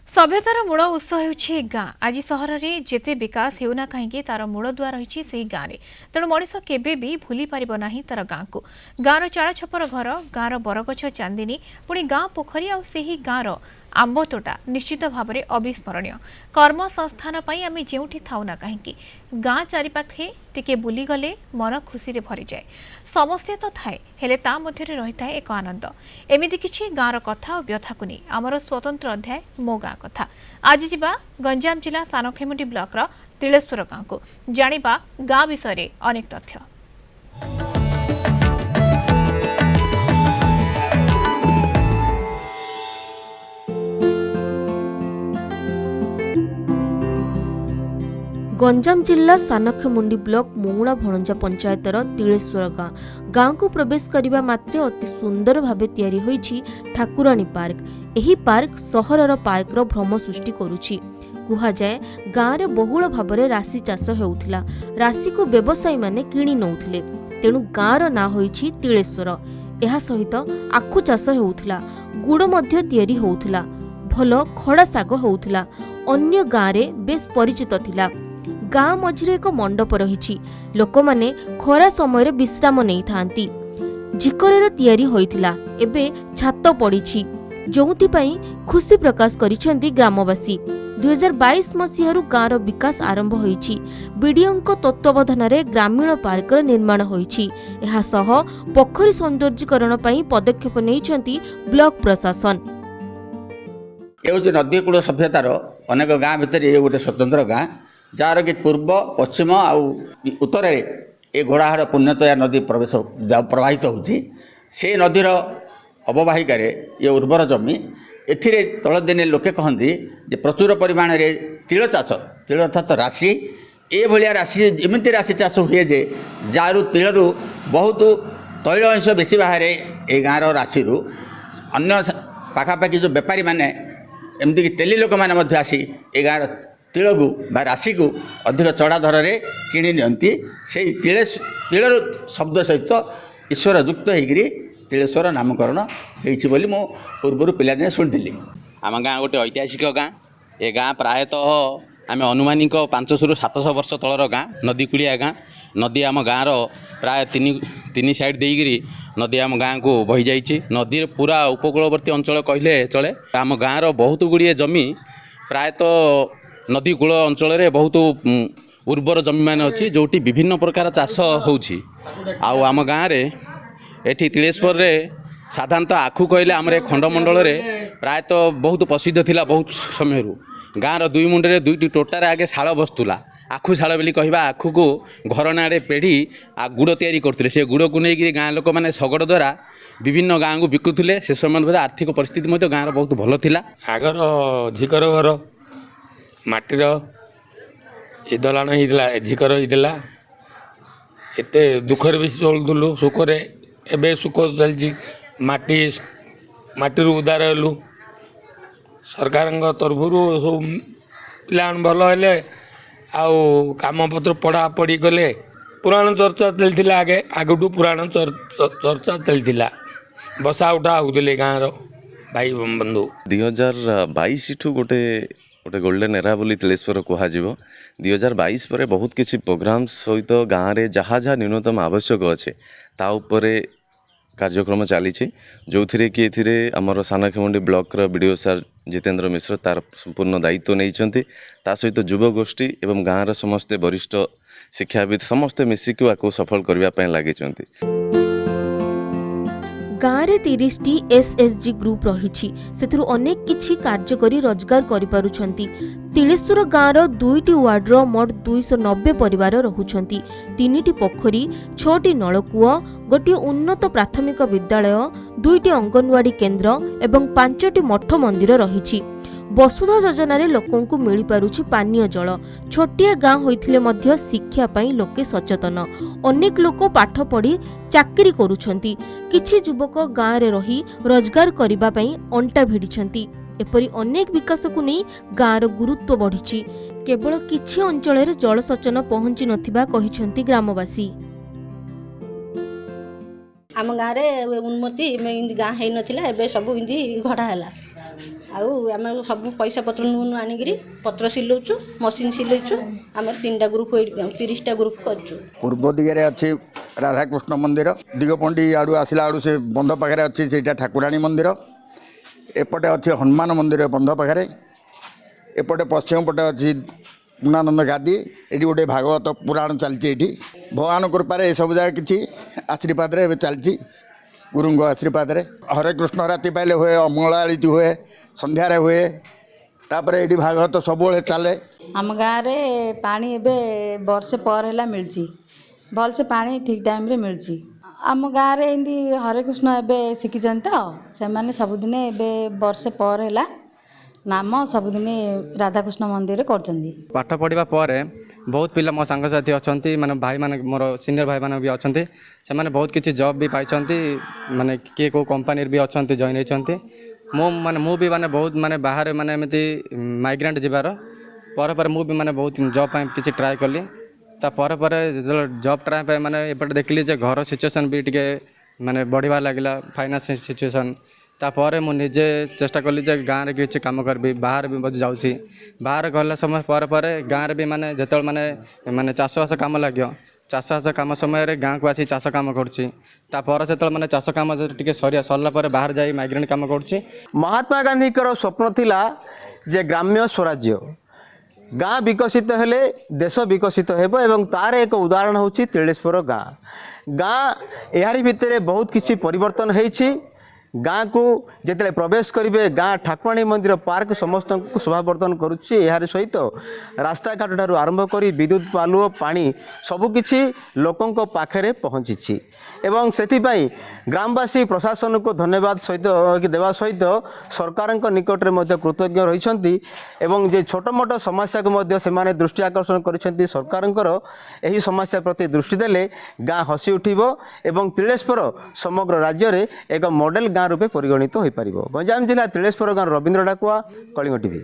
सभ्यतार मूल उत्स हो गाँ। आज सहर में जिते विकास होना कहीं तार मूलदुआ रही से गाँव में तेणु मनीष केवे भी भूली पारिब नाही तार गाँ को। गाँवर चाल छपर घर, गाँवर बरगछ चांदिनी, पुणी गाँ पोखरी आ गाँवर आंब तोटा निश्चित भाव में अविस्मरणीय। कर्मसंस्थान आम जो थाऊ ना कहीं गाँ चारिपाखे टिके बुली गले मन खुशी रे भरी जाए। समस्या तो थाए हेले ता मध्य रही था एक आनंद। एमिति किछि गाँवर कथा और व्यथा को नहीं आमर स्वतंत्र अध्याय मो गाँ कथा। आज जिबा गंजाम जिला सानखेमुंडी ब्लॉक तिलेश्वर गाँ को जानिबा गाँ विषय अनेक तथ्य। गंजाम जिला सानखेमुंडी ब्लॉक मौणा भणजा पंचायतर तिलेश्वर गाँ। गाँ को प्रवेश करने मात्र अति सुंदर भाव तैयारी होईछि ठाकुराणी पार्क। एही पार्क सहरर पार्कर भ्रम सृष्टि करुछि। कुहा जाए गाँ रे बहुल भाव में राशि चाष हेउथिला। राशि को व्यवसायी माने किणी नउथिले, तेणु गाँर ना होईछि तिलेश्वर। एहा सहित आखु चाष हेउथिला, गुड़ मध्य तैयारी होउथिला, भल खड़ा साग होउथिला। अन्य गाँ रे बेस परिचित थिला। गाँ मझिरे एक मंडप रही। लोक माने खरा समय विश्राम नहीं थांती। झिकर तैयारी होइथिला, एबे छात पड़िछि, जोंथिपाई खुशी प्रकाश करिसेंती ग्रामवासी। 2022 मसीहारू गाँर विकास आरंभ होइछि। बीडीओंक तत्वावधान रे ग्रामीण पार्कर निर्माण होइछि। एहा सह पोखरी सौंदर्यीकरण पई पदक्षेप नेइछंती ब्लॉक प्रशासन। ये नदी कूल सभ्यतार अनेक गाँ भितर ये गोटे स्वतंत्र गाँ जार कि पूर्व पश्चिम आउ उत्तर ये घोड़ाहाड़ पुण्यतया नदी प्रवाहित होती। से नदीर अववाहिकार ये उर्वर जमी एथिरे तल दिने लोके कहती जे प्रचुर परिमाण रे तिल चाष, तिल अर्थात राशि, ये भाया राशि एमती राशि चाष हुए जे जारू तिलू बहुत तैल अंश बेसी बाहर ये गाँव राशि अन्य पाखापाखि जो बेपारी मैंने एमती तेली लोक मैंने आसी ये गाँव तिल को राशि को अधिक चढ़ा दर से किणी नियंती। से तिलर शब्द सहित ईश्वर युक्त होकर तिलेश्वर नामकरण होती मो पूर्व पिलादिने शुणी। आम गाँ गोटे ऐतिहासिक गाँ। ये गाँ प्रायतः आम अनुमानिक 500 ରୁ 700 वर्ष तलर गाँ। नदी कूलिया गाँ। नदी आम गाँर प्राय तीन साइड देकरी नदी आम गाँ को बही जाइए। नदी पूरा उपकूलवर्ती अंचल कहले चले। आम गाँर बहुत गुड़िए जमी प्रायतः नदी कूल अंचल बहुत उर्वर जमी मान अच्छी जोटी विभिन्न प्रकार चाष होउछि। आउ आम गाँव एठी तिलेश्वर रे साधारणतः आखु कहले आमर खंडमंडल रे प्रायतः बहुत प्रसिद्ध थिला। बहुत समय गाँर दुई मुंडे दुईटी टोटार आगे शाल बसुला। आखु शाल बोली कहवा आखु को घरना पेढ़ी आ गुड़ तैयारी करते। से गुड़ को लेकिन गाँ लोक मैंने शगड़ द्वारा विभिन्न गाँ को बिकुले। से समय आर्थिक परिस्थिति गाँर बहुत भल थिला। आगर झिकर घर माटीर ये दलाण होता झिकर होता एते दुखर भी चलुलु सुखरे एबे सुख चलती माटी माटी उदार हेलु सरकार तरफ सब पिला भल हेले आम पत्र पढ़ा पढ़ी गले पुराण चर्चा चलता। आगे आगठू पुराण चर्चा चलता। बसा उठा होते गाँव भाई बंधु 2022 ठू गोटे गोटे गोल्डन एरा बोली तिलेश्वर कहुव। 2022 पर बहुत किसी प्रोग्राम सहित गाँव में जहाँ जहाँ न्यूनतम आवश्यक अच्छे ता उपरे कार्यक्रम चली जो थी कि आमर सानखेमुंडी ब्लॉक बीडीओ सार जितेंद्र मिश्र तार संपूर्ण दायित्व नहीं सहित युवगोष्ठी एवं गाँव समस्ते वरिष्ठ शिक्षाविद समस्ते मिसिक आपको सफल करने लगी। गाँव में 30टी एसएसजी ग्रुप रही। सेथिरु अनेक किछि कार्य करी रोजगार करि पारुछंती। तिलेश्वर गाँवर 2टी वार्डर मोट 290 परिवार रहुछंती। 3टी पोखरी, 6टी नलकूଅ, गोटे उन्नत प्राथमिक विद्यालय, 2टी अंगनवाड़ी केन्द्र एवं 5टी मठ मंदिर रही। वसुधा योजना रे लोकों को मिल पारुछि पानीय जल। छोटिया गाँ होइथिले मध्य शिक्षा पई लोके सचेतन। अनेक लोक पाठ पढ़ी चाकरी करुछंती। किछि युवक गाँ रे रही रोजगार करिबा पई अंटा भिडिछंती। एपरि अनेक विकास को नहीं गाँर गुरुत्व बढ़िछि। केवल किछि अंचल रे जलसेचन पहुंची नथिबा कहिछंती ग्रामवासी। आम गाँव में उन्नति गाँ है ना सब इमती गढ़ा है। ଆଉ ଆମେ ସବୁ ପଇସା ପତ୍ର ନୁହଁ ଆଣିକିରି ପତ୍ର ସିଲଉଛୁ, ମେସିନ୍ ସିଲେଇଛୁ। ଆମର 3ଟା ଗ୍ରୁପ୍ 30ଟା ଗ୍ରୁପ୍ କରିଛୁ। ପୂର୍ବ ଦିଗରେ ଅଛି ରାଧାକୃଷ୍ଣ ମନ୍ଦିର, ଦିଗପଣ୍ଡି ଆଡ଼ୁ ଆସିଲା ଆଡ଼ୁ ସେ ବନ୍ଧ ପାଖରେ ଅଛି ସେଇଟା ଠାକୁରାଣୀ ମନ୍ଦିର, ଏପଟେ ଅଛି ହନୁମାନ ମନ୍ଦିର ବନ୍ଧ ପାଖରେ, ଏପଟେ ପଶ୍ଚିମ ପଟେ ଅଛି ଗୁଣାନନ୍ଦ ଗାଦି। ଏଠି ଗୋଟେ ଭାଗବତ ପୁରାଣ ଚାଲିଛି। ଏଠି ଭଗବାନ କୃପାରେ ଏସବୁ ଜାଗା କିଛି ଆଶୀର୍ବାଦରେ ଏବେ ଚାଲିଛି, ଗୁରୁଙ୍କ ଆଶୀର୍ବାଦରେ। ହରେ କୃଷ୍ଣ ରାତି ପାଇଲେ ହୁଏ, ଅମଙ୍ଗଳାଳିତି ହୁଏ, ସନ୍ଧ୍ୟାରେ ହୁଏ, ତାପରେ ଏଠି ଭାଗବତ ସବୁବେଳେ ଚାଲେ। ଆମ ଗାଁରେ ପାଣି ଏବେ ବର୍ଷେ ପରେ ହେଲା ମିଳିଛି, ଭଲସେ ପାଣି ଠିକ୍ ଟାଇମ୍ରେ ମିଳୁଛି। ଆମ ଗାଁରେ ଏମିତି ହରେକୃଷ୍ଣ ଏବେ ଶିଖିଛନ୍ତି ତ, ସେମାନେ ସବୁଦିନେ ଏବେ ବର୍ଷେ ପରେ ହେଲା ନାମ ସବୁଦିନେ ରାଧାକୃଷ୍ଣ ମନ୍ଦିରରେ କରୁଛନ୍ତି। ପାଠ ପଢ଼ିବା ପରେ ବହୁତ ପିଲା ମୋ ସାଙ୍ଗସାଥି ଅଛନ୍ତି, ମାନେ ଭାଇମାନେ ମୋର ସିନିୟର ଭାଇମାନେ ବି ଅଛନ୍ତି, ସେମାନେ ବହୁତ କିଛି ଜବ୍ ବି ପାଇଛନ୍ତି, ମାନେ କିଏ କେଉଁ କମ୍ପାନୀରେ ବି ଅଛନ୍ତି, ଜଏନ୍ ହେଇଛନ୍ତି। ମୁଁ ବି ମାନେ ବହୁତ ମାନେ ବାହାରେ ମାନେ ଏମିତି ମାଇଗ୍ରାଣ୍ଟ ଯିବାର ପରେ ମୁଁ ବି ମାନେ ବହୁତ ଜବ୍ ପାଇଁ କିଛି ଟ୍ରାଏ କଲି। ତାପରେ ଯେତେବେଳେ ଜବ୍ ଟ୍ରାଏ ପାଇଁ ମାନେ ଏପଟେ ଦେଖିଲି ଯେ ଘର ସିଚୁଏସନ୍ ବି ଟିକେ ମାନେ ବଢ଼ିବା ଲାଗିଲା, ଫାଇନାନ୍ସ ସିଚୁଏସନ୍। ତାପରେ ମୁଁ ନିଜେ ଚେଷ୍ଟା କଲି ଯେ ଗାଁରେ କିଛି କାମ କରିବି, ବାହାରେ ବି ମଧ୍ୟ ଯାଉଛି। ବାହାରେ ଗଲା ସମୟ ପରେ ଗାଁରେ ବି ମାନେ ଯେତେବେଳେ ମାନେ ଚାଷବାସ କାମ ଲାଗିବ, ଚାଷବାସ କାମ ସମୟରେ ଗାଁକୁ ଆସି ଚାଷ କାମ କରୁଛି। ତାପରେ ଯେତେବେଳେ ମାନେ ଚାଷ କାମ ଟିକେ ସରିଲା ପରେ ବାହାରେ ଯାଇ ମାଇଗ୍ରେଣ୍ଟ କାମ କରୁଛି। ମହାତ୍ମା ଗାନ୍ଧୀଙ୍କର ସ୍ୱପ୍ନ ଥିଲା ଯେ ଗ୍ରାମ୍ୟ ସ୍ୱରାଜ୍ୟ, ଗାଁ ବିକଶିତ ହେଲେ ଦେଶ ବିକଶିତ ହେବ, ଏବଂ ତାର ଏକ ଉଦାହରଣ ହେଉଛି ତିଳେଶ୍ୱର ଗାଁ। ଏହାରି ଭିତରେ ବହୁତ କିଛି ପରିବର୍ତ୍ତନ ହେଇଛି। ଗାଁକୁ ଯେତେବେଳେ ପ୍ରବେଶ କରିବେ, ଗାଁ ଠାକୁରାଣୀ ମନ୍ଦିର ପାର୍କ ସମସ୍ତଙ୍କୁ ଶୋଭାବର୍ଦ୍ଧନ କରୁଛି। ଏହାର ସହିତ ରାସ୍ତାଘାଟ ଠାରୁ ଆରମ୍ଭ କରି ବିଦ୍ୟୁତ୍, ଆଲୁଅ, ପାଣି ସବୁକିଛି ଲୋକଙ୍କ ପାଖରେ ପହଞ୍ଚିଛି, ଏବଂ ସେଥିପାଇଁ ଗ୍ରାମବାସୀ ପ୍ରଶାସନକୁ ଧନ୍ୟବାଦ ଦେବା ସହିତ ସରକାରଙ୍କ ନିକଟରେ ମଧ୍ୟ କୃତଜ୍ଞ ରହିଛନ୍ତି, ଏବଂ ଯେ ଛୋଟ ମୋଟ ସମସ୍ୟାକୁ ମଧ୍ୟ ସେମାନେ ଦୃଷ୍ଟି ଆକର୍ଷଣ କରିଛନ୍ତି ସରକାରଙ୍କର। ଏହି ସମସ୍ୟା ପ୍ରତି ଦୃଷ୍ଟି ଦେଲେ ଗାଁ ହସି ଉଠିବ, ଏବଂ ତିଳେଶ୍ୱର ସମଗ୍ର ରାଜ୍ୟରେ ଏକ ମଡେଲ ଗାଁ ରୂପେ ପରିଗଣିତ ହୋଇପାରିବ। ଗଞ୍ଜାମ ଜିଲ୍ଲା ତିଳେଶ୍ୱର ଗାଁ ରବୀନ୍ଦ୍ର ଡାକୁଆ, କଳିଙ୍ଗ ଟିଭି।